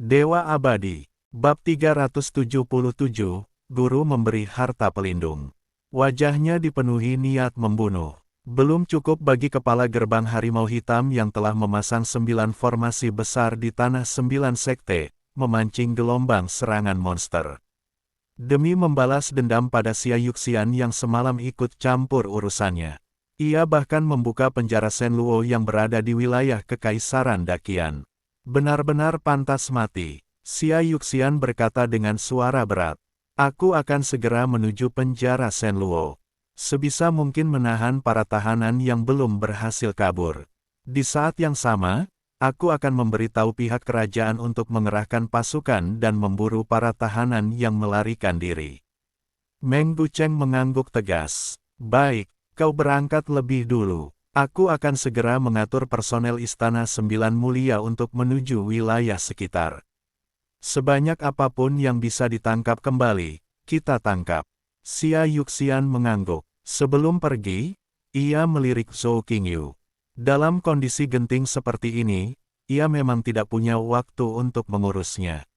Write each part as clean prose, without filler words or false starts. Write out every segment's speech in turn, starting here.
Dewa Abadi. Bab 377, Guru memberi harta pelindung. Wajahnya dipenuhi niat membunuh. Belum cukup bagi kepala gerbang harimau hitam yang telah memasang 9 formasi besar di tanah 9 sekte, memancing gelombang serangan monster. Demi membalas dendam pada Xia Yuxian yang semalam ikut campur urusannya. Ia bahkan membuka penjara Shenluo yang berada di wilayah Kekaisaran Daqian. Benar-benar pantas mati, Xia Yuxian berkata dengan suara berat. Aku akan segera menuju penjara Shenluo. Sebisa mungkin menahan para tahanan yang belum berhasil kabur. Di saat yang sama, aku akan memberitahu pihak kerajaan untuk mengerahkan pasukan dan memburu para tahanan yang melarikan diri. Meng Bucheng mengangguk tegas. Baik, kau berangkat lebih dulu. Aku akan segera mengatur personel Istana Sembilan Mulia untuk menuju wilayah sekitar. Sebanyak apapun yang bisa ditangkap kembali, kita tangkap. Xia Yuxian mengangguk. Sebelum pergi, ia melirik Zhou Qingyu. Dalam kondisi genting seperti ini, ia memang tidak punya waktu untuk mengurusnya.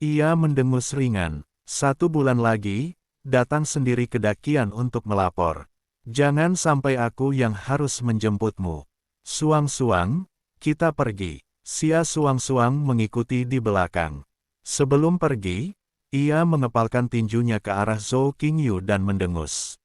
Ia mendengus ringan. 1 bulan lagi, datang sendiri ke Daqian untuk melapor. Jangan sampai aku yang harus menjemputmu. Suang-suang, kita pergi. Xia Suang-suang mengikuti di belakang. Sebelum pergi, ia mengepalkan tinjunya ke arah Zhou Qingyu dan mendengus.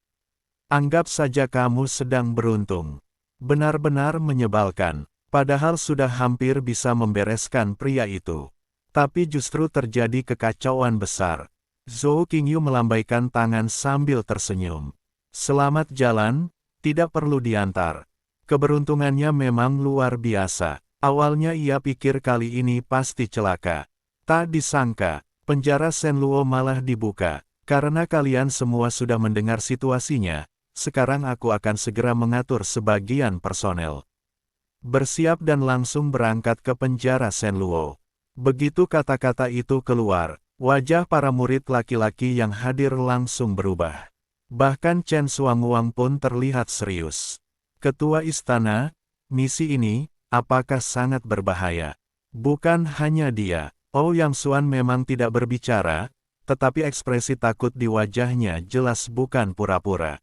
Anggap saja kamu sedang beruntung. Benar-benar menyebalkan, padahal sudah hampir bisa membereskan pria itu. Tapi justru terjadi kekacauan besar. Zhou Qingyu melambaikan tangan sambil tersenyum. Selamat jalan, tidak perlu diantar. Keberuntungannya memang luar biasa. Awalnya ia pikir kali ini pasti celaka. Tak disangka, penjara Shenluo malah dibuka. Karena kalian semua sudah mendengar situasinya, sekarang aku akan segera mengatur sebagian personel. Bersiap dan langsung berangkat ke penjara Shenluo. Begitu kata-kata itu keluar, wajah para murid laki-laki yang hadir langsung berubah. Bahkan Chen Xuanguang pun terlihat serius. Ketua istana, misi ini, apakah sangat berbahaya? Bukan hanya dia, Ouyang Xuan memang tidak berbicara, tetapi ekspresi takut di wajahnya jelas bukan pura-pura.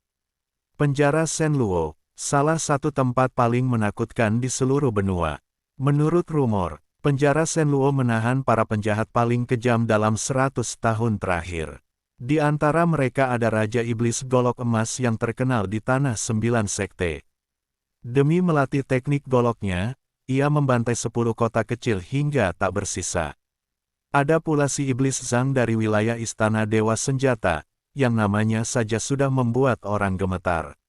Penjara Shenluo, salah satu tempat paling menakutkan di seluruh benua. Menurut rumor, penjara Shenluo menahan para penjahat paling kejam dalam 100 tahun terakhir. Di antara mereka ada Raja Iblis Golok Emas yang terkenal di tanah 9 sekte. Demi melatih teknik goloknya, ia membantai 10 kota kecil hingga tak bersisa. Ada pula si Iblis Zhang dari wilayah Istana Dewa Senjata, yang namanya saja sudah membuat orang gemetar.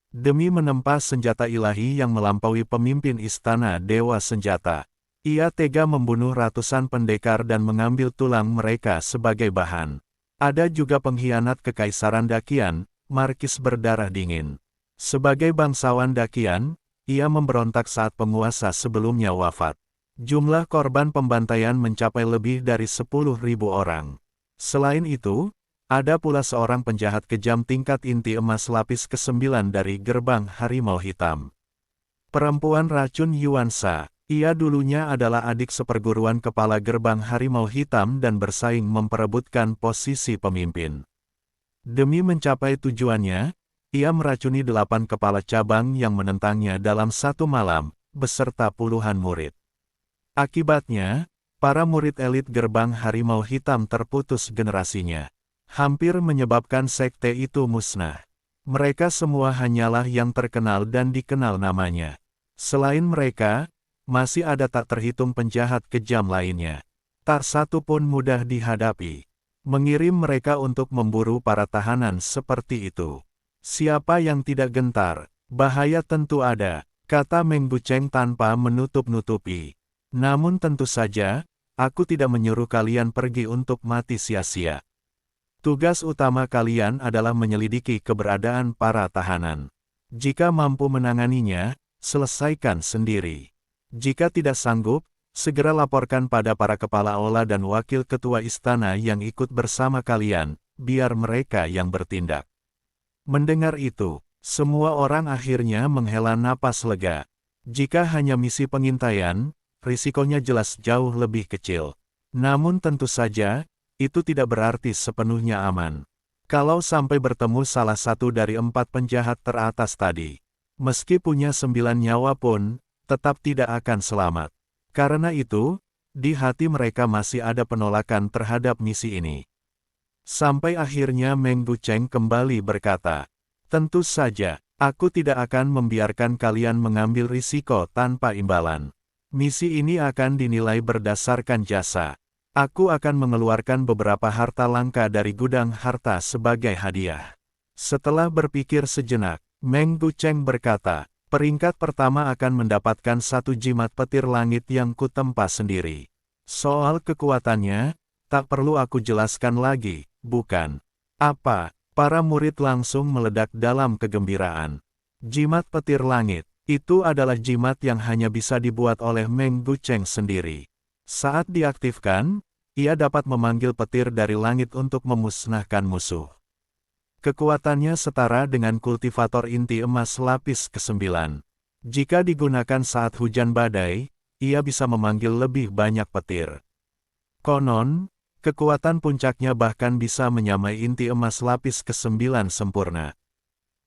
Demi menempa senjata ilahi yang melampaui pemimpin Istana Dewa Senjata, ia tega membunuh ratusan pendekar dan mengambil tulang mereka sebagai bahan. Ada juga pengkhianat Kekaisaran Daqian, Markis Berdarah Dingin. Sebagai bangsawan Daqian, ia memberontak saat penguasa sebelumnya wafat. Jumlah korban pembantaian mencapai lebih dari 10.000 orang. Selain itu, ada pula seorang penjahat kejam tingkat inti emas lapis ke-9 dari gerbang harimau hitam. Perempuan racun Yuansa. Ia dulunya adalah adik seperguruan kepala gerbang harimau hitam dan bersaing memperebutkan posisi pemimpin. Demi mencapai tujuannya, ia meracuni 8 kepala cabang yang menentangnya dalam 1 malam, beserta puluhan murid. Akibatnya, para murid elit gerbang harimau hitam terputus generasinya. Hampir menyebabkan sekte itu musnah. Mereka semua hanyalah yang terkenal dan dikenal namanya. Selain mereka, masih ada tak terhitung penjahat kejam lainnya. Tak satu pun mudah dihadapi. Mengirim mereka untuk memburu para tahanan seperti itu. Siapa yang tidak gentar? Bahaya tentu ada, kata Meng Bucheng tanpa menutup-nutupi. Namun tentu saja, aku tidak menyuruh kalian pergi untuk mati sia-sia. Tugas utama kalian adalah menyelidiki keberadaan para tahanan. Jika mampu menanganinya, selesaikan sendiri. Jika tidak sanggup, segera laporkan pada para kepala aula dan wakil ketua istana yang ikut bersama kalian, biar mereka yang bertindak. Mendengar itu, semua orang akhirnya menghela napas lega. Jika hanya misi pengintaian, risikonya jelas jauh lebih kecil. Namun tentu saja, itu tidak berarti sepenuhnya aman. Kalau sampai bertemu salah satu dari 4 penjahat teratas tadi, meski punya 9 nyawa pun, tetap tidak akan selamat. Karena itu, di hati mereka masih ada penolakan terhadap misi ini. Sampai akhirnya Meng Gucheng kembali berkata, "Tentu saja, aku tidak akan membiarkan kalian mengambil risiko tanpa imbalan. Misi ini akan dinilai berdasarkan jasa. Aku akan mengeluarkan beberapa harta langka dari gudang harta sebagai hadiah." Setelah berpikir sejenak, Meng Gucheng berkata, "Peringkat pertama akan mendapatkan 1 jimat petir langit yang kutempa sendiri. Soal kekuatannya, tak perlu aku jelaskan lagi, bukan?" "Apa?" Para murid langsung meledak dalam kegembiraan. Jimat petir langit, itu adalah jimat yang hanya bisa dibuat oleh Meng Gucheng sendiri. Saat diaktifkan, ia dapat memanggil petir dari langit untuk memusnahkan musuh. Kekuatannya setara dengan kultivator inti emas lapis ke-9. Jika digunakan saat hujan badai, ia bisa memanggil lebih banyak petir. Konon, kekuatan puncaknya bahkan bisa menyamai inti emas lapis ke-9 sempurna.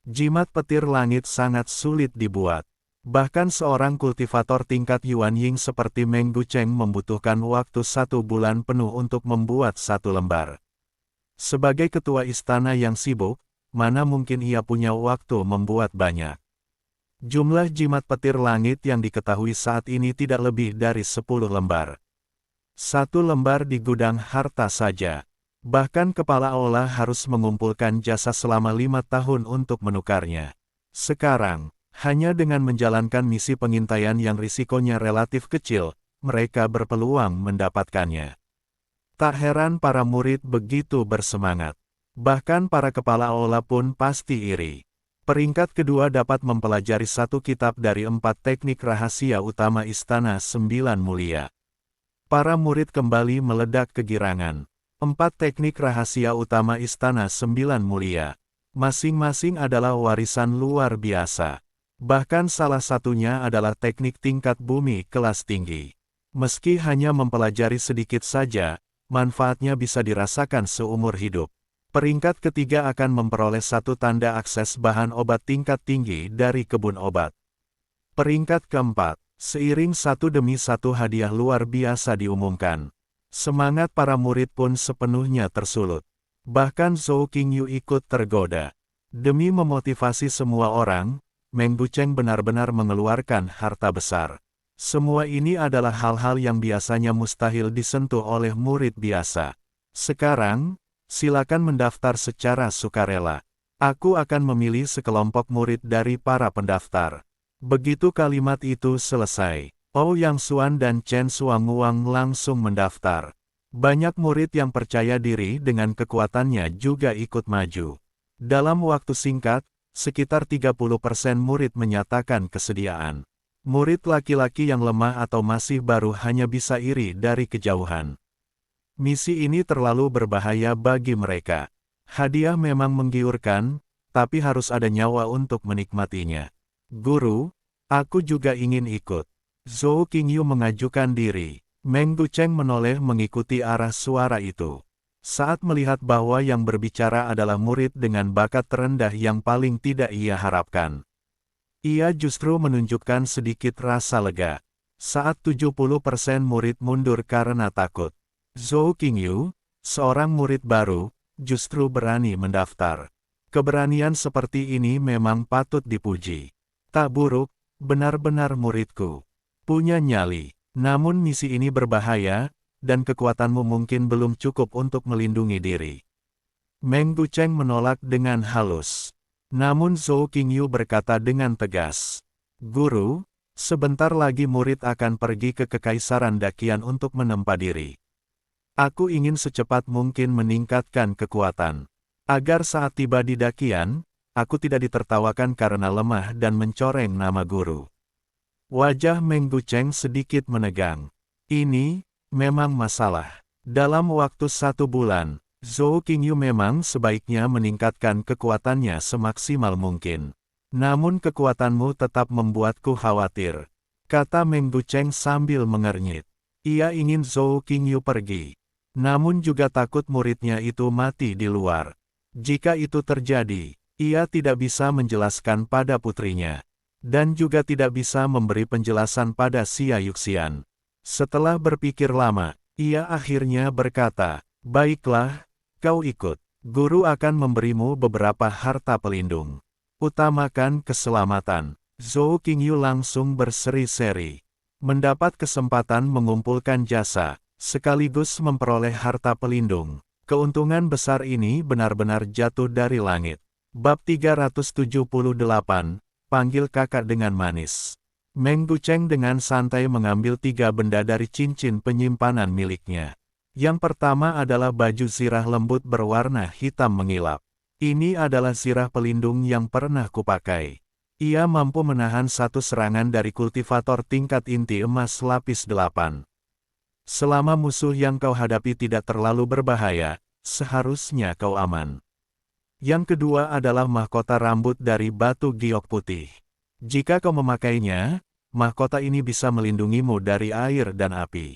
Jimat petir langit sangat sulit dibuat. Bahkan seorang kultivator tingkat Yuan Ying seperti Meng Gucheng membutuhkan waktu 1 bulan penuh untuk membuat 1 lembar. Sebagai ketua istana yang sibuk, mana mungkin ia punya waktu membuat banyak. Jumlah jimat petir langit yang diketahui saat ini tidak lebih dari 10 lembar. 1 lembar di gudang harta saja. Bahkan kepala aula harus mengumpulkan jasa selama 5 tahun untuk menukarnya. Sekarang, hanya dengan menjalankan misi pengintaian yang risikonya relatif kecil, mereka berpeluang mendapatkannya. Tak heran para murid begitu bersemangat. Bahkan para kepala aula pun pasti iri. Peringkat kedua dapat mempelajari 1 kitab dari 4 teknik rahasia utama Istana 9 Mulia. Para murid kembali meledak kegirangan. 4 teknik rahasia utama Istana 9 Mulia. Masing-masing adalah warisan luar biasa. Bahkan salah satunya adalah teknik tingkat bumi kelas tinggi. Meski hanya mempelajari sedikit saja, manfaatnya bisa dirasakan seumur hidup. Peringkat ketiga akan memperoleh 1 tanda akses bahan obat tingkat tinggi dari kebun obat. Peringkat keempat, seiring 1 demi 1 hadiah luar biasa diumumkan. Semangat para murid pun sepenuhnya tersulut. Bahkan Zhou Qingyu ikut tergoda. Demi memotivasi semua orang, Meng Gucheng benar-benar mengeluarkan harta besar. Semua ini adalah hal-hal yang biasanya mustahil disentuh oleh murid biasa. Sekarang, silakan mendaftar secara sukarela. Aku akan memilih sekelompok murid dari para pendaftar. Begitu kalimat itu selesai, Ouyang Xuan dan Chen Xuanguang langsung mendaftar. Banyak murid yang percaya diri dengan kekuatannya juga ikut maju. Dalam waktu singkat, sekitar 30% murid menyatakan kesediaan. Murid laki-laki yang lemah atau masih baru hanya bisa iri dari kejauhan. Misi ini terlalu berbahaya bagi mereka. Hadiah memang menggiurkan, tapi harus ada nyawa untuk menikmatinya. "Guru, aku juga ingin ikut." Zhou Qingyu mengajukan diri. Meng Gucheng menoleh mengikuti arah suara itu. Saat melihat bahwa yang berbicara adalah murid dengan bakat terendah yang paling tidak ia harapkan, ia justru menunjukkan sedikit rasa lega. Saat 70% murid mundur karena takut, Zhou Qingyu, seorang murid baru, justru berani mendaftar. Keberanian seperti ini memang patut dipuji. Tak buruk, benar-benar muridku. Punya nyali. Namun misi ini berbahaya, dan kekuatanmu mungkin belum cukup untuk melindungi diri. Meng Gucheng menolak dengan halus. Namun Zhou Qingyu berkata dengan tegas, "Guru, sebentar lagi murid akan pergi ke Kekaisaran Dakian untuk menempa diri. Aku ingin secepat mungkin meningkatkan kekuatan. Agar saat tiba di Dakian, aku tidak ditertawakan karena lemah dan mencoreng nama guru." Wajah Meng Gucheng sedikit menegang. Ini, memang masalah. Dalam waktu 1 bulan, Zhou Qingyu memang sebaiknya meningkatkan kekuatannya semaksimal mungkin. Namun kekuatanmu tetap membuatku khawatir, kata Meng Gucheng sambil mengernyit. Ia ingin Zhou Qingyu pergi. Namun juga takut muridnya itu mati di luar. Jika itu terjadi, ia tidak bisa menjelaskan pada putrinya. Dan juga tidak bisa memberi penjelasan pada Xia Yuxian. Setelah berpikir lama, ia akhirnya berkata, "Baiklah, kau ikut. Guru akan memberimu beberapa harta pelindung. Utamakan keselamatan." Zhou Qingyu langsung berseri-seri. Mendapat kesempatan mengumpulkan jasa, sekaligus memperoleh harta pelindung. Keuntungan besar ini benar-benar jatuh dari langit. Bab 378, panggil kakak dengan manis. Meng Gucheng dengan santai mengambil 3 benda dari cincin penyimpanan miliknya. Yang pertama adalah baju zirah lembut berwarna hitam mengilap. Ini adalah zirah pelindung yang pernah kupakai. Ia mampu menahan satu serangan dari kultivator tingkat inti emas lapis 8. Selama musuh yang kau hadapi tidak terlalu berbahaya, seharusnya kau aman. Yang kedua adalah mahkota rambut dari batu giok putih. Jika kau memakainya, mahkota ini bisa melindungimu dari air dan api.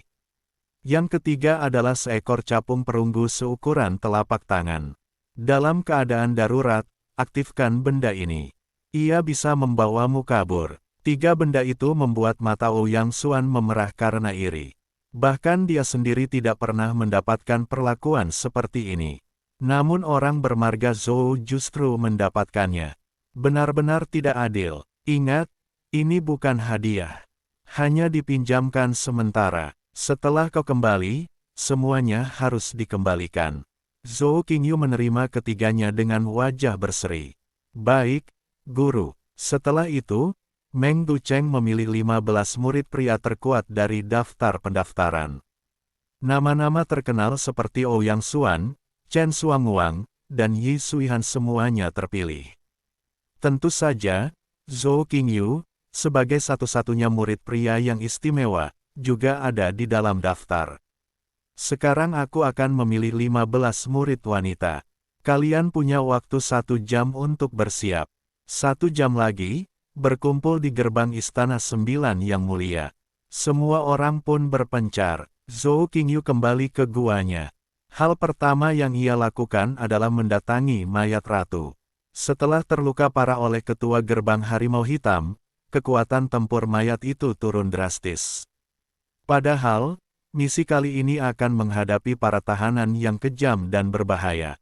Yang ketiga adalah seekor capung perunggu seukuran telapak tangan. Dalam keadaan darurat, aktifkan benda ini. Ia bisa membawamu kabur. 3 benda itu membuat mata Ouyang Xuan memerah karena iri. Bahkan dia sendiri tidak pernah mendapatkan perlakuan seperti ini. Namun orang bermarga Zhou justru mendapatkannya. Benar-benar tidak adil. Ingat, ini bukan hadiah. Hanya dipinjamkan sementara. Setelah kau kembali, semuanya harus dikembalikan. Zhou Qingyu menerima ketiganya dengan wajah berseri. Baik, Guru. Setelah itu, Meng Gucheng memilih 15 murid pria terkuat dari daftar pendaftaran. Nama-nama terkenal seperti Ouyang Xuan, Chen Xuanguang, dan Yi Suihan semuanya terpilih. Tentu saja, Zhou Qingyu, sebagai satu-satunya murid pria yang istimewa, juga ada di dalam daftar. Sekarang aku akan memilih 15 murid wanita. Kalian punya waktu 1 jam untuk bersiap. 1 jam lagi, berkumpul di gerbang Istana 9 yang mulia. Semua orang pun berpencar. Zhou Qingyu kembali ke guanya. Hal pertama yang ia lakukan adalah mendatangi mayat ratu. Setelah terluka parah oleh ketua gerbang harimau hitam, kekuatan tempur mayat itu turun drastis. Padahal, misi kali ini akan menghadapi para tahanan yang kejam dan berbahaya.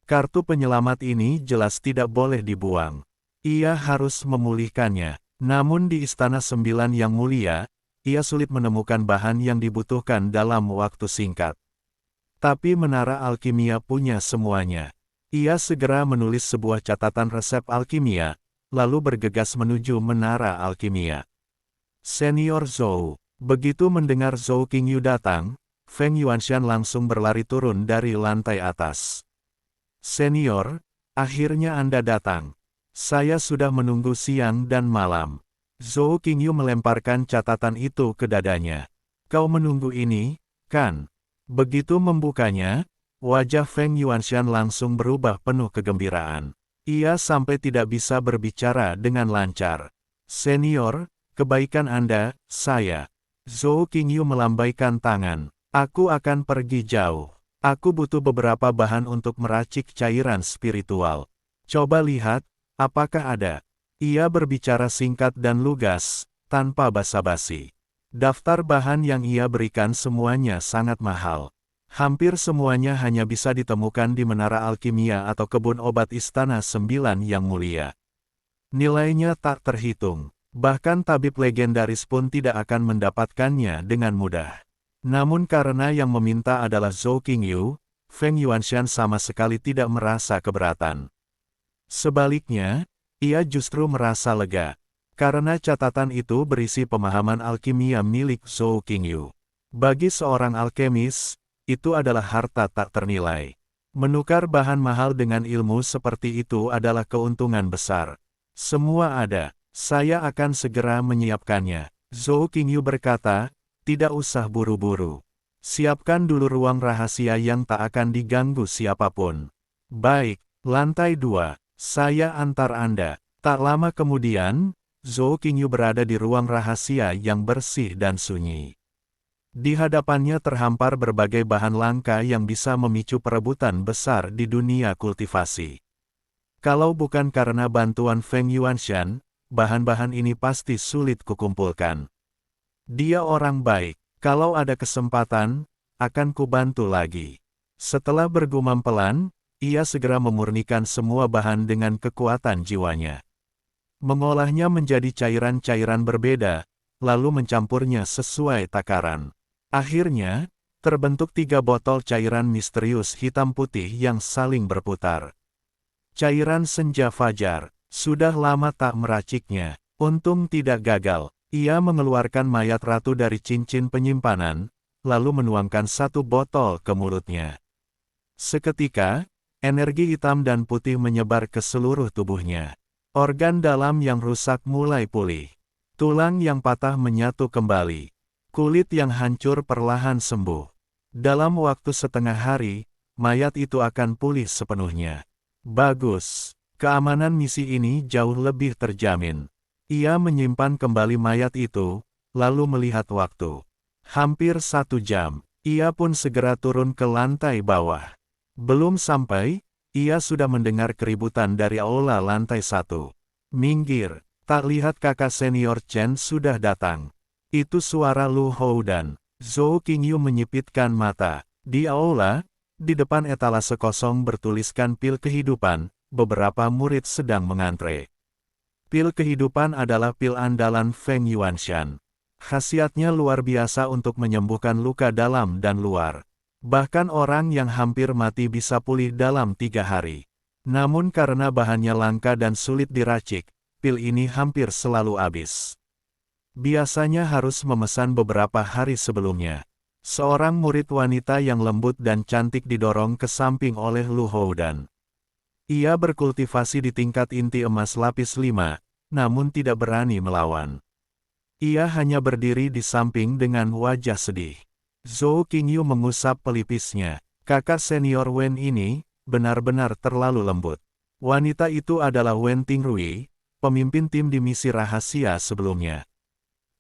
Kartu penyelamat ini jelas tidak boleh dibuang. Ia harus memulihkannya. Namun di Istana 9 yang mulia, ia sulit menemukan bahan yang dibutuhkan dalam waktu singkat. Tapi menara alkimia punya semuanya. Ia segera menulis sebuah catatan resep alkimia, lalu bergegas menuju menara alkimia. Senior Zhou. Begitu mendengar Zhou Qingyu datang, Feng Yuanshan langsung berlari turun dari lantai atas. Senior, akhirnya Anda datang. Saya sudah menunggu siang dan malam. Zhou Qingyu melemparkan catatan itu ke dadanya. Kau menunggu ini, kan? Begitu membukanya, wajah Feng Yuanshan langsung berubah penuh kegembiraan. Ia sampai tidak bisa berbicara dengan lancar. Senior, kebaikan Anda, saya. Zhou Qingyu melambaikan tangan. Aku akan pergi jauh. Aku butuh beberapa bahan untuk meracik cairan spiritual. Coba lihat, apakah ada? Ia berbicara singkat dan lugas, tanpa basa-basi. Daftar bahan yang ia berikan semuanya sangat mahal. Hampir semuanya hanya bisa ditemukan di menara alkimia atau kebun obat Istana 9 yang mulia. Nilainya tak terhitung. Bahkan tabib legendaris pun tidak akan mendapatkannya dengan mudah. Namun karena yang meminta adalah Zhou Qingyu, Feng Yuanshan sama sekali tidak merasa keberatan. Sebaliknya, ia justru merasa lega. Karena catatan itu berisi pemahaman alkimia milik Zhou Qingyu. Bagi seorang alkemis, itu adalah harta tak ternilai. Menukar bahan mahal dengan ilmu seperti itu adalah keuntungan besar. Semua ada. Saya akan segera menyiapkannya. Zhou Qingyu berkata, tidak usah buru-buru. Siapkan dulu ruang rahasia yang tak akan diganggu siapapun. Baik, lantai 2, saya antar Anda. Tak lama kemudian, Zhou Qingyu berada di ruang rahasia yang bersih dan sunyi. Di hadapannya terhampar berbagai bahan langka yang bisa memicu perebutan besar di dunia kultivasi. Kalau bukan karena bantuan Feng Yuanshan, bahan-bahan ini pasti sulit kukumpulkan. Dia orang baik, kalau ada kesempatan, akan kubantu lagi. Setelah bergumam pelan, ia segera memurnikan semua bahan dengan kekuatan jiwanya. Mengolahnya menjadi cairan-cairan berbeda, lalu mencampurnya sesuai takaran. Akhirnya, terbentuk 3 botol cairan misterius hitam putih yang saling berputar. Cairan senja fajar, sudah lama tak meraciknya. Untung tidak gagal. Ia mengeluarkan mayat ratu dari cincin penyimpanan, lalu menuangkan 1 botol ke mulutnya. Seketika, energi hitam dan putih menyebar ke seluruh tubuhnya. Organ dalam yang rusak mulai pulih. Tulang yang patah menyatu kembali. Kulit yang hancur perlahan sembuh. Dalam waktu setengah hari, mayat itu akan pulih sepenuhnya. Bagus, keamanan misi ini jauh lebih terjamin. Ia menyimpan kembali mayat itu, lalu melihat waktu. Hampir 1 jam, ia pun segera turun ke lantai bawah. Belum sampai, ia sudah mendengar keributan dari aula lantai 1. Minggir, tak lihat kakak senior Chen sudah datang. Itu suara Lu Houdan. Zhou Qingyu menyipitkan mata. Di aula, di depan etalase kosong bertuliskan pil kehidupan, beberapa murid sedang mengantre. Pil kehidupan adalah pil andalan Feng Yuanshan. Khasiatnya luar biasa untuk menyembuhkan luka dalam dan luar. Bahkan orang yang hampir mati bisa pulih dalam 3 hari. Namun karena bahannya langka dan sulit diracik, pil ini hampir selalu habis. Biasanya harus memesan beberapa hari sebelumnya. Seorang murid wanita yang lembut dan cantik didorong ke samping oleh Lu Houdan. Ia berkultivasi di tingkat inti emas lapis 5, namun tidak berani melawan. Ia hanya berdiri di samping dengan wajah sedih. Zhou Qingyu mengusap pelipisnya. Kakak senior Wen ini, benar-benar terlalu lembut. Wanita itu adalah Wen Tingrui, pemimpin tim di misi rahasia sebelumnya.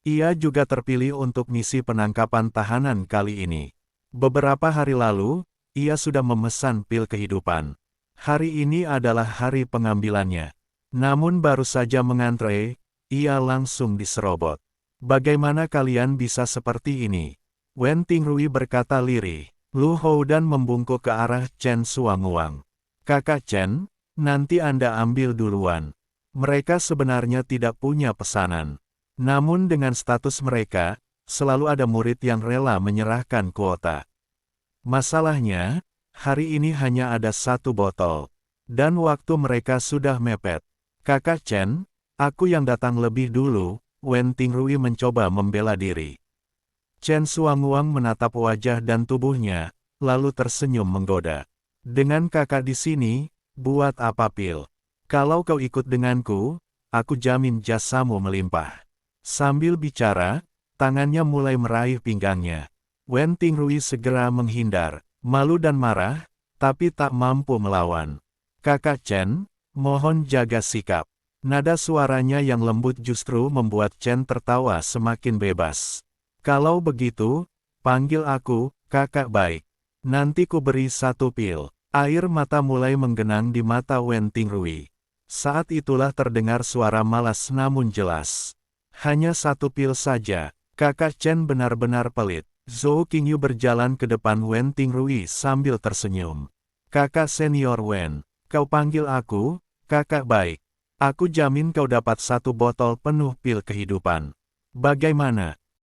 Ia juga terpilih untuk misi penangkapan tahanan kali ini. Beberapa hari lalu, ia sudah memesan pil kehidupan. Hari ini adalah hari pengambilannya. Namun baru saja mengantre, ia langsung diserobot. Bagaimana kalian bisa seperti ini? Wen Tingrui berkata lirih. Lu Houdan membungkuk ke arah Chen Xuanguang. Kakak Chen, nanti Anda ambil duluan. Mereka sebenarnya tidak punya pesanan. Namun dengan status mereka, selalu ada murid yang rela menyerahkan kuota. Masalahnya, hari ini hanya ada 1 botol. Dan waktu mereka sudah mepet. Kakak Chen, aku yang datang lebih dulu, Wen Tingrui mencoba membela diri. Chen Xuanguang menatap wajah dan tubuhnya, lalu tersenyum menggoda. Dengan kakak di sini, buat apa pil? Kalau kau ikut denganku, aku jamin jasamu melimpah. Sambil bicara, tangannya mulai meraih pinggangnya. Wen Tingrui segera menghindar, malu dan marah, tapi tak mampu melawan. Kakak Chen, mohon jaga sikap. Nada suaranya yang lembut justru membuat Chen tertawa semakin bebas. Kalau begitu, panggil aku, kakak baik. Nanti ku beri 1 pil. Air mata mulai menggenang di mata Wen Tingrui. Saat itulah terdengar suara malas namun jelas. Hanya 1 pil saja, kakak Chen benar-benar pelit. Zhou Qingyu berjalan ke depan Wen Tingrui sambil tersenyum. Kakak senior Wen, kau panggil aku, kakak baik. Aku jamin kau dapat 1 botol penuh pil kehidupan. Bagaimana?